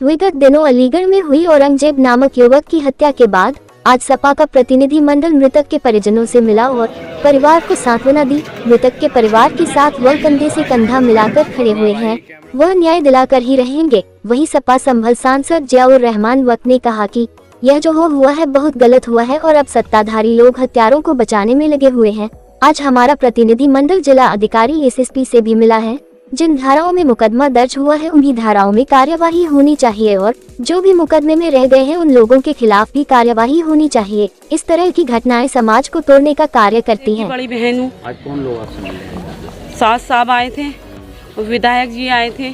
विगत दिनों अलीगढ़ में हुई औरंगजेब नामक युवक की हत्या के बाद आज सपा का प्रतिनिधि मंडल मृतक के परिजनों से मिला और परिवार को सांत्वना दी। मृतक के परिवार के साथ वह कंधे से कंधा मिलाकर खड़े हुए हैं, वह न्याय दिलाकर ही रहेंगे। वहीं सपा संभल सांसद जियाउर रहमान वक्त ने कहा कि यह जो हुआ है बहुत गलत हुआ है और अब सत्ताधारी लोग हत्यारों को बचाने में लगे हुए हैं। आज हमारा प्रतिनिधि मंडल जिला अधिकारी एसएसपी से भी मिला है। जिन धाराओं में मुकदमा दर्ज हुआ है उन्हीं धाराओं में कार्यवाही होनी चाहिए और जो भी मुकदमे में रह गए हैं उन लोगों के खिलाफ भी कार्यवाही होनी चाहिए। इस तरह की घटनाएं समाज को तोड़ने का कार्य करती हैं। बड़ी बहन हूँ। आज कौन लोग आपसे मिले? सास साहब आए थे, विधायक जी आए थे।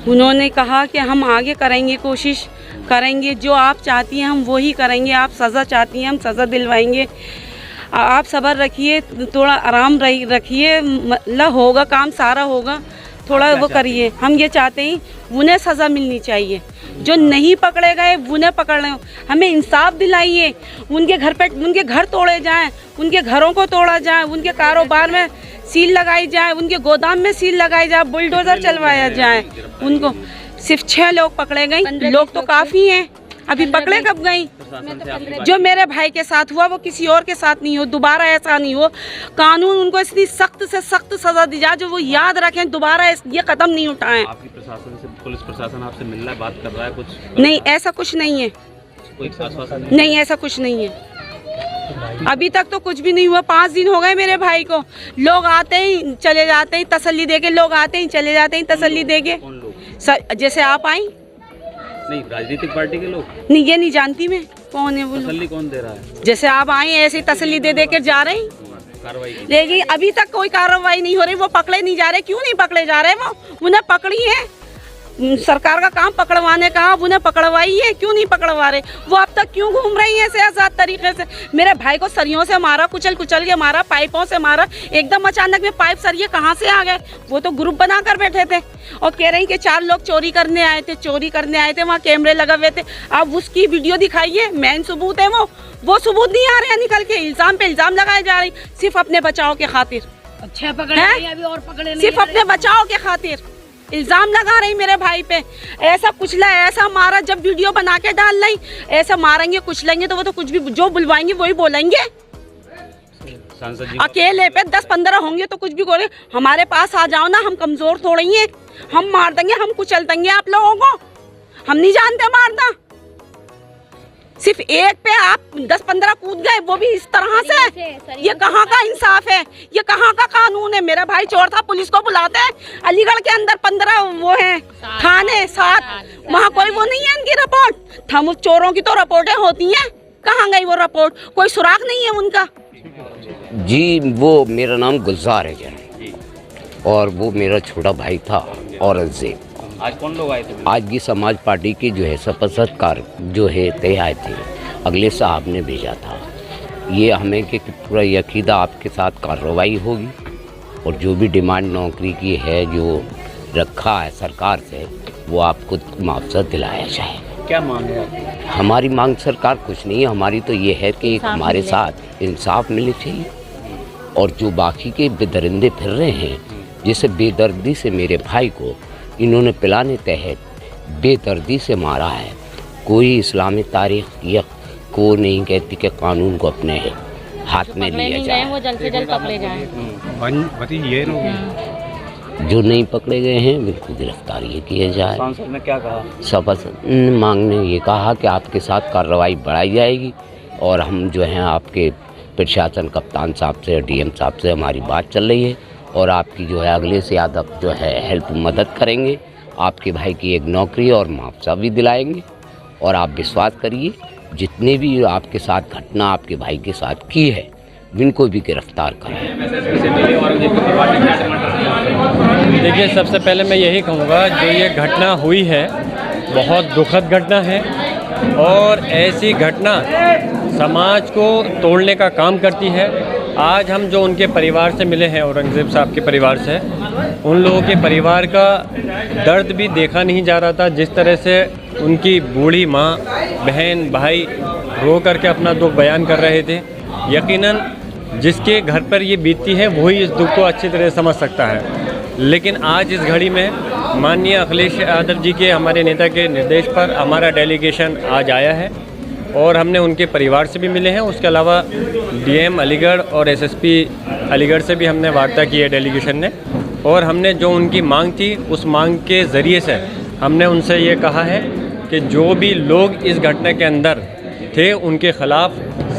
उन्होंने कहा कि हम आगे करेंगे, कोशिश करेंगे, जो आप चाहती हैं हम वही करेंगे। आप सज़ा चाहती हैं हम सज़ा दिलवाएंगे। आप सब्र रखिए, थोड़ा आराम रखिए, मतलब होगा काम सारा होगा, थोड़ा वो करिए। हम ये चाहते हैं उन्हें सज़ा मिलनी चाहिए, जो नहीं पकड़े गए उन्हें पकड़ने, हमें इंसाफ दिलाइए। उनके घर पे उनके घर तोड़े जाएं, उनके घरों को तोड़ा जाए, उनके कारोबार में सील लगाई जाए, उनके गोदाम में सील लगाई जाए, बुलडोज़र चलवाया जाए। उनको सिर्फ 6 लोग पकड़े गए, लोग तो काफ़ी हैं, अभी पकड़े कब गई? जो मेरे भाई के साथ हुआ वो किसी और के साथ नहीं हो, दोबारा ऐसा नहीं हो। कानून उनको इतनी सख्त से सख्त सजा दी जाए जो वो याद रखें, दोबारा ये कदम नहीं उठाएं। आपकी प्रशासन से, पुलिस प्रशासन आपसे मिल रहा है, बात कर रहा है कुछ? नहीं, ऐसा कुछ नहीं है। कोई आश्वासन नहीं, ऐसा कुछ नहीं है। अभी तक तो कुछ भी नहीं हुआ। 5 दिन हो गए मेरे भाई को। लोग आते ही चले जाते ही तसल्ली देके, लोग आते ही चले जाते ही तसल्ली देके। जैसे आप आई? नहीं, राजनीतिक पार्टी के लोग? नहीं, ये नहीं जानती मैं कौन है वो। तसल्ली कौन दे रहा है? जैसे आप आए ऐसे तसल्ली दे के जा रहे हैं। कार्रवाई लेकिन अभी तक कोई कार्रवाई नहीं हो रही। वो पकड़े नहीं जा रहे। क्यों नहीं पकड़े जा रहे? वो उन्हें पकड़ी है, सरकार का काम पकड़वाने का, उन्हें पकड़वाई है, क्यों नहीं पकड़वा रहे? वो अब तक क्यों घूम रही है ऐसे आजाद तरीके से? मेरे भाई को सरियों से मारा, कुचल के मारा, पाइपों से मारा। एकदम अचानक में पाइप सरिये कहाँ से आ गए? वो तो ग्रुप बना कर बैठे थे और कह रही कि 4 लोग चोरी करने आए थे, वहाँ कैमरे लगे हुए थे। अब उसकी वीडियो दिखाइए, मेन सबूत है वो सबूत नहीं आ रहे हैं निकल के। इल्जाम पे इल्जाम लगाए जा रही, सिर्फ अपने बचाव के खातिर। अच्छा पकड़े अभी और पकड़े नहीं, सिर्फ अपने बचाव के खातिर इल्जाम लगा रही मेरे भाई पे। ऐसा कुचला, ऐसा मारा, जब वीडियो बना के डाल रही, ऐसा मारेंगे कुचलेंगे तो वो तो कुछ भी जो बुलवाएंगे वही बोलेंगे। अकेले पे 10-15 होंगे तो कुछ भी बोले। हमारे पास आ जाओ ना, हम कमजोर थोड़े ही हैं, हम मार देंगे, हम कुचल देंगे आप लोगों को। हम नहीं जानते मारना। सिर्फ एक पे आप 10-15 कूद गए, वो भी इस तरह से। ये कहाँ का इंसाफ है? ये कहाँ का कानून है? मेरा भाई चोर था, पुलिस को बुलाते हैं। अलीगढ़ के अंदर 15 वो हैं थाने, 7, वहाँ कोई वो नहीं है इनकी रिपोर्ट। हम चोरों की तो रिपोर्टें होती हैं, कहाँ गई वो रिपोर्ट? कोई सुराग नहीं है उनका। जी, वो मेरा नाम गुलजार है जी, और वो मेरा छोटा भाई था औरंगजेब। आज कौन लोग आए थे? आज की समाज पार्टी की जो है सपसत्कार जो है तय आए थे, अगले साहब ने भेजा था। ये हमें कि पूरा यकीदा आपके साथ कार्रवाई होगी और जो भी डिमांड नौकरी की है जो रखा है सरकार से, वो आपको मुआवजा दिलाया जाए। क्या मांग है आपकी? हमारी मांग सरकार कुछ नहीं है, हमारी तो ये है कि हमारे साथ इंसाफ मिले चाहिए। और जो बाकी के बेदरिंदे फिर रहे हैं, जैसे बेदर्दी से मेरे भाई को इन्होंने पिलाने तहत बेदर्दी से मारा है। कोई इस्लामी तारीख या को नहीं कहती कि कानून को अपने हाथ में लिया जाए। वो जल्द से जल्द पकड़े जाएं। जो नहीं पकड़े गए हैं उनको गिरफ्तार ये किया जाए। सांसद ने क्या कहा? सपा मांग ने ये कहा कि आपके साथ कार्रवाई बढ़ाई जाएगी और हम जो हैं आपके प्रशासन कप्तान साहब से, डीएम साहब से हमारी बात चल रही है और आपकी जो है अगले से ज़्यादा जो है हेल्प मदद करेंगे। आपके भाई की एक नौकरी और मुआवजा भी दिलाएंगे और आप विश्वास करिए जितने भी आपके साथ घटना आपके भाई के साथ की है इनको भी गिरफ्तार करें। देखिए, सबसे पहले मैं यही कहूँगा, जो ये घटना हुई है बहुत दुखद घटना है और ऐसी घटना समाज को तोड़ने का काम करती है। आज हम जो उनके परिवार से मिले हैं, औरंगजेब साहब के परिवार से, उन लोगों के परिवार का दर्द भी देखा नहीं जा रहा था। जिस तरह से उनकी बूढ़ी माँ, बहन, भाई रो करके अपना दुख बयान कर रहे थे। यकीनन जिसके घर पर ये बीतती है वही इस दुख को अच्छी तरह समझ सकता है। लेकिन आज इस घड़ी में माननीय अखिलेश यादव जी के, हमारे नेता के निर्देश पर हमारा डेलीगेशन आज आया है और हमने उनके परिवार से भी मिले हैं। उसके अलावा डीएम अलीगढ़ और एसएसपी अलीगढ़ से भी हमने वार्ता की है डेलीगेशन ने, और हमने जो उनकी मांग थी उस मांग के ज़रिए से हमने उनसे ये कहा है कि जो भी लोग इस घटना के अंदर थे उनके ख़िलाफ़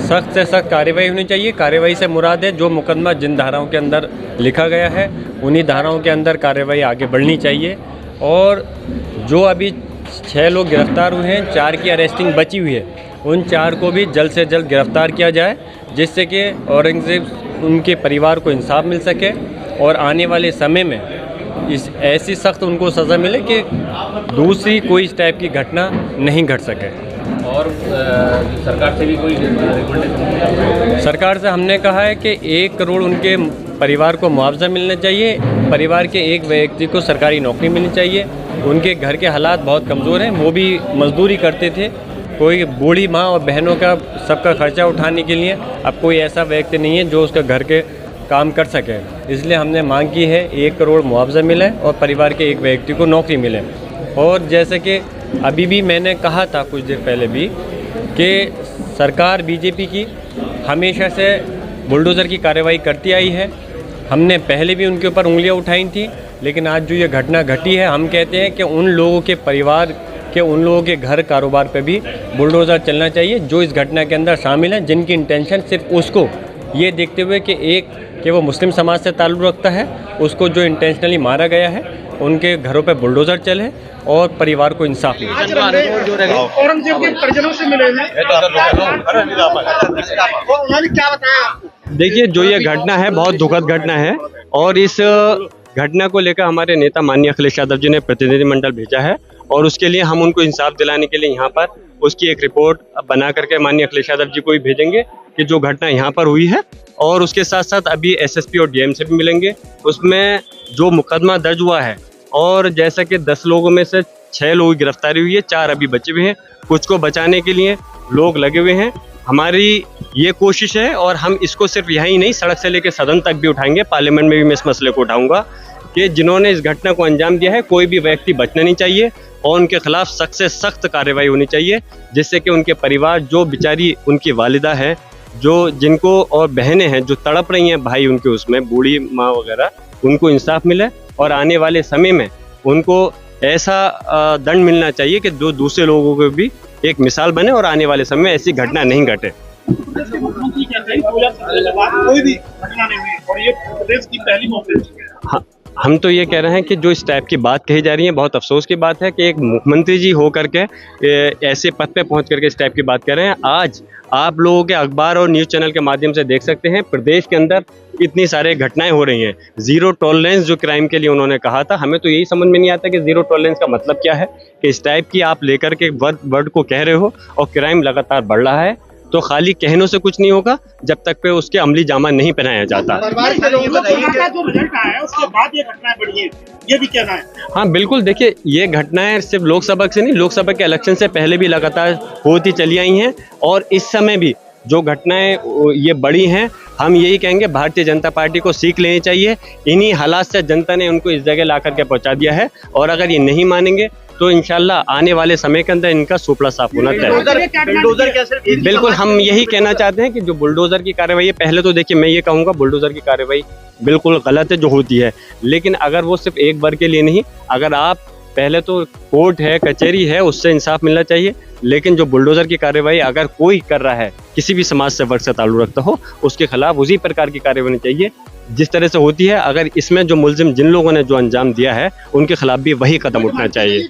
सख्त से सख्त कार्रवाई होनी चाहिए। कार्रवाई से मुराद है जो मुकदमा जिन धाराओं के अंदर लिखा गया है उन्हीं धाराओं के अंदर कार्रवाई आगे बढ़नी चाहिए। और जो अभी 6 लोग गिरफ़्तार हुए हैं, 4 की अरेस्टिंग बची हुई है, उन 4 को भी जल्द से जल्द गिरफ़्तार किया जाए, जिससे कि औरंगज़ेब उनके परिवार को इंसाफ मिल सके और आने वाले समय में इस ऐसी सख्त उनको सज़ा मिले कि दूसरी कोई इस टाइप की घटना नहीं घट सके। और सरकार से भी कोई रिकमेंडेशन? सरकार से हमने कहा है कि 1 करोड़ उनके परिवार को मुआवजा मिलना चाहिए, परिवार के एक व्यक्ति को सरकारी नौकरी मिलनी चाहिए। उनके घर के हालात बहुत कमज़ोर हैं, वो भी मजदूरी करते थे, कोई बूढ़ी माँ और बहनों का सबका खर्चा उठाने के लिए अब कोई ऐसा व्यक्ति नहीं है जो उसका घर के काम कर सके। इसलिए हमने मांग की है 1 करोड़ मुआवजा मिले और परिवार के एक व्यक्ति को नौकरी मिले। और जैसे कि अभी भी मैंने कहा था कुछ देर पहले भी कि सरकार बीजेपी की हमेशा से बुलडोज़र की कार्रवाई करती आई है। हमने पहले भी उनके ऊपर उंगलियां उठाई थी, लेकिन आज जो ये घटना घटी है, हम कहते हैं कि उन लोगों के परिवार के, उन लोगों के घर कारोबार पे भी बुलडोज़र चलना चाहिए जो इस घटना के अंदर शामिल हैं, जिनकी इंटेंशन सिर्फ उसको ये देखते हुए कि वो मुस्लिम समाज से ताल्लुक़ रखता है, उसको जो इंटेंशनली मारा गया है, उनके घरों पे बुलडोज़र चले और परिवार को इंसाफ मिले। औरंगजेब के परिजनों से मिले हैं, उन्होंने क्या बताया? देखिए, जो ये घटना है बहुत दुखद घटना है और इस घटना को लेकर हमारे नेता माननीय अखिलेश यादव जी ने प्रतिनिधिमंडल भेजा है और उसके लिए हम उनको इंसाफ दिलाने के लिए यहाँ पर उसकी एक रिपोर्ट बना करके माननीय अखिलेश यादव जी को भी भेजेंगे कि जो घटना यहाँ पर हुई है, और उसके साथ साथ अभी एसएसपी और डीएम से भी मिलेंगे। उसमें जो मुकदमा दर्ज हुआ है और जैसा कि 10 लोगों में से 6 लोगों की गिरफ्तारी हुई है, 4 अभी बचे हुए हैं, कुछ को बचाने के लिए लोग लगे हुए हैं। हमारी ये कोशिश है और हम इसको सिर्फ यहीं नहीं, सड़क से लेकर सदन तक भी उठाएंगे, पार्लियामेंट में भी मैं इस मसले को उठाऊंगा कि जिन्होंने इस घटना को अंजाम दिया है कोई भी व्यक्ति बचना नहीं चाहिए और उनके खिलाफ सख्त से सख्त कार्रवाई होनी चाहिए, जिससे कि उनके परिवार, जो बेचारी उनकी वालिदा है, जो जिनको और बहनें हैं जो तड़प रही हैं, भाई उनके उसमें बूढ़ी माँ वगैरह, उनको इंसाफ मिले और आने वाले समय में उनको ऐसा दंड मिलना चाहिए कि जो दूसरे लोगों को भी एक मिसाल बने और आने वाले समय में ऐसी घटना नहीं घटे। मुख्यमंत्री कहते हैं 2017 के बाद कोई भी घटना नहीं हुई और ये प्रदेश की पहली मौके है। हाँ, हम तो ये कह रहे हैं कि जो इस टाइप की बात कही जा रही है, बहुत अफसोस की बात है कि एक मुख्यमंत्री जी हो करके ऐसे पद पे पहुंच करके इस टाइप की बात कर रहे हैं। आज आप लोगों के अखबार और न्यूज़ चैनल के माध्यम से देख सकते हैं प्रदेश के अंदर इतनी सारे घटनाएं हो रही हैं। 0 टॉलरेंस जो क्राइम के लिए उन्होंने कहा था, हमें तो यही समझ में नहीं आता कि 0 टॉलरेंस का मतलब क्या है, कि इस टाइप की आप लेकर के वर्ड को कह रहे हो और क्राइम लगातार बढ़ रहा है। तो खाली कहनों से कुछ नहीं होगा जब तक पे उसके अमली जामा नहीं पहनाया जाता। जो रिजल्ट आया है उसके बाद ये घटनाएं बढ़ी हैं, ये भी कहना है। हाँ बिल्कुल, देखिए ये घटनाएं सिर्फ लोकसभा से नहीं, लोकसभा के इलेक्शन से पहले भी लगातार होती चली आई हैं और इस समय भी जो घटनाएं ये बड़ी हैं, हम यही कहेंगे भारतीय जनता पार्टी को सीख लेनी चाहिए। इन्हीं हालात से जनता ने उनको इस जगह ला करके पहुंचा दिया है और अगर ये नहीं मानेंगे तो इंशाल्लाह आने वाले समय के अंदर इनका सुपड़ा साफ होना चाहिए। बिल्कुल, हम यही कहना चाहते हैं कि जो बुलडोज़र की कार्रवाई है, पहले तो देखिए मैं ये कहूँगा बुलडोज़र की कार्रवाई बिल्कुल गलत है जो होती है, लेकिन अगर वो सिर्फ एक बार के लिए नहीं, अगर आप पहले तो कोर्ट है, कचहरी है, उससे इंसाफ मिलना चाहिए। लेकिन जो बुलडोज़र की कार्रवाई अगर कोई कर रहा है, किसी भी समाज से वर्ग से ताल्लुक़ रखता हो, उसके खिलाफ उसी प्रकार की कार्रवाई होनी चाहिए जिस तरह से होती है। अगर इसमें जो मुलजिम जिन लोगों ने जो अंजाम दिया है उनके खिलाफ भी वही कदम उठना चाहिए।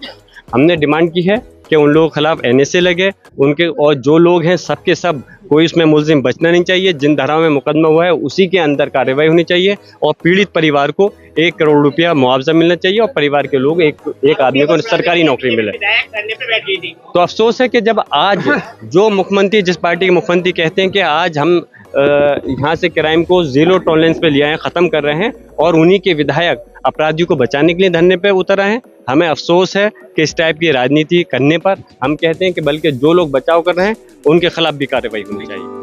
हमने डिमांड की है कि उन लोगों के खिलाफ NSA लगे उनके, और जो लोग हैं सबके सब, कोई उसमें मुलजिम बचना नहीं चाहिए। जिन धाराओं में मुकदमा हुआ है उसी के अंदर कार्रवाई होनी चाहिए और पीड़ित परिवार को 1 करोड़ रुपया मुआवजा मिलना चाहिए और परिवार के लोग एक आदमी को सरकारी नौकरी मिले। तो अफसोस है कि जब आज जो मुख्यमंत्री, जिस पार्टी के मुख्यमंत्री कहते हैं कि आज हम यहाँ से क्राइम को 0 टॉलरेंस पे लिया है, ख़त्म कर रहे हैं, और उन्हीं के विधायक अपराधियों को बचाने के लिए धरने पे उतर आए हैं। हमें अफसोस है कि इस टाइप की राजनीति करने पर हम कहते हैं कि बल्कि जो लोग बचाव कर रहे हैं उनके खिलाफ भी कार्रवाई होनी चाहिए।